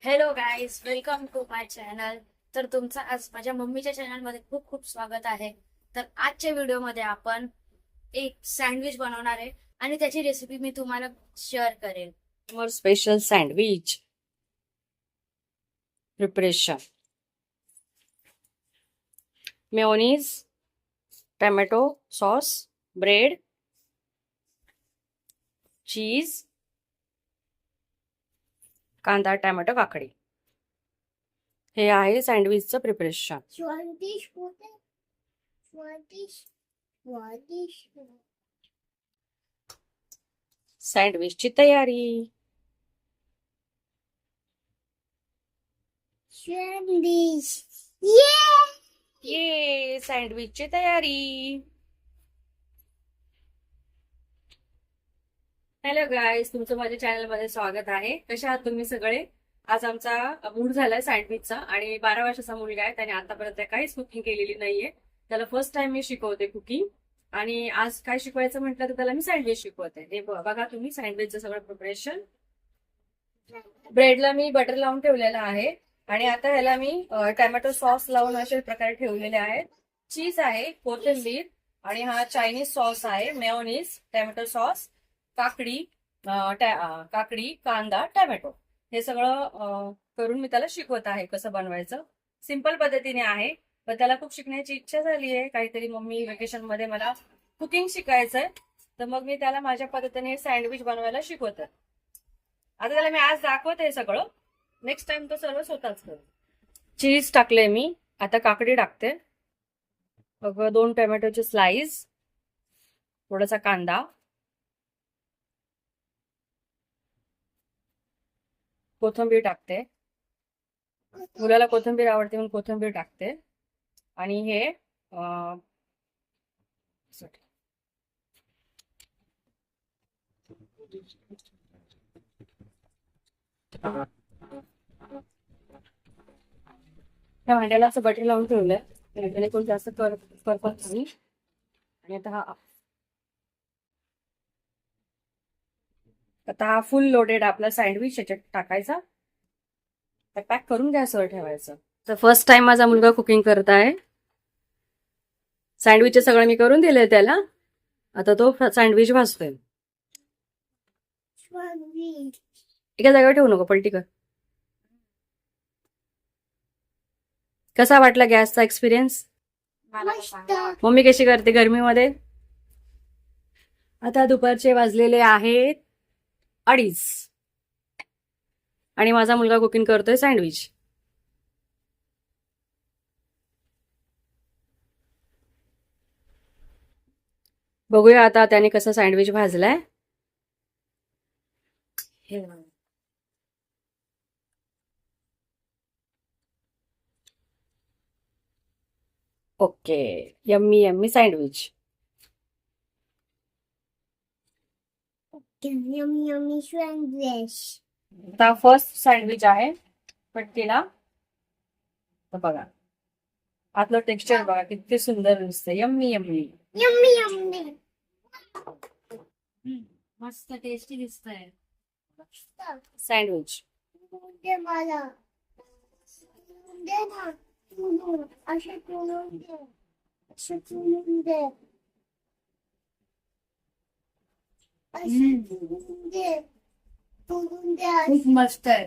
Hello guys, welcome to my channel. तर तुमचं आज माझ्या मम्मीच्या चॅनलमध्ये खूप खूप स्वागत आहे. तर आजच्या व्हिडिओमध्ये आपण एक सँडविच बनवणार आहे आणि त्याची रेसिपी मी तुम्हाला शेअर करेन. More special sandwich preparation. Mayonnaise, tomato sauce, bread, cheese, कांदा टोमॅटो काकडी. हे आहे सँडविचचं प्रिपरेशन. सँडविचची तयारी. ये सँडविचची तयारी. हॅलो गाईज, तुमचं माझ्या चॅनलमध्ये स्वागत आहे. कशा आहात तुम्ही सगळे? आज आमचा मूड झालाय सँडविचचा आणि 12 वर्षाचा मुलगा आहे. त्याने आतापर्यंत काहीच कुकिंग केलेली नाहीये. त्याला फर्स्ट टाइम मी शिकवते कुकिंग आणि आज काय शिकवायचं म्हटलं तर त्याला मी सँडविच शिकवते. हे बघा तुम्ही सँडविचचं सगळं प्रिपरेशन. ब्रेडला मी बटर लावून ठेवलेलं आहे आणि आता ह्याला मी टोमॅटो सॉस लावून अशा प्रकारे ठेवलेले आहेत. चीज आहे, कोथिंबीर आणि हा चायनीज सॉस आहे, मेयोनीज, टोमॅटो सॉस, काकडी, कांदा, टोमॅटो. हे सगळं करून मी त्याला शिकवत आहे कसं बनवायचं. सिंपल पद्धतीने आहे, पण त्याला खूप शिकण्याची इच्छा झाली आहे. काहीतरी मम्मी वेकेशन मध्ये मला कुकिंग शिकायचंय, तर मग मी त्याला माझ्या पद्धतीने सँडविच बनवायला शिकवते. आता त्याला मी आज दाखवते सगळं. नेक्स्ट टाइम तो सर्व स्वतःच करू. चीज टाकले मी, आता काकडी टाकते. मग 2 टोमॅटोचे स्लाइस, थोडासा कांदा, कोथिंबीर टाकते. मुलाला कोथिंबीर आवडते म्हणून कोथिंबीर टाकते. आणि हे त्या भांड्याला असं बटर लावून ठेवलंय जेणेकरून जास्त करपत नाही. आणि आता हा फुल लोडेड आपला सँडविच याच्यात टाकायचा, पॅक करून गॅसवर ठेवायचं. तर फर्स्ट टाइम माझा मुलगा कुकिंग करत आहे. सँडविच सगळं मी करून दिलंय त्याला. आता तो सँडविच भाजतोय. एका जागेवर ठेवू नको, पलटी कर. कसा वाटला गॅसचा एक्सपिरियन्स? मम्मी कशी करते गरमीमध्ये? आता दुपारचे वाजलेले आहेत 2:30 आणि माझा मुलगा कुकिंग करतोय सँडविच. बघूया आता त्याने कसं सँडविच भाजलाय. Okay, yummy yummy sandwich. आता फर्स्ट सँडविच आहे पटकीला. तर बघा आतलं टेक्स्चर बघा किती सुंदर दिसतंय. यम्मी यम्मी मस्त टेस्टी दिसतंय सँडविच. खूप मस्त आहे.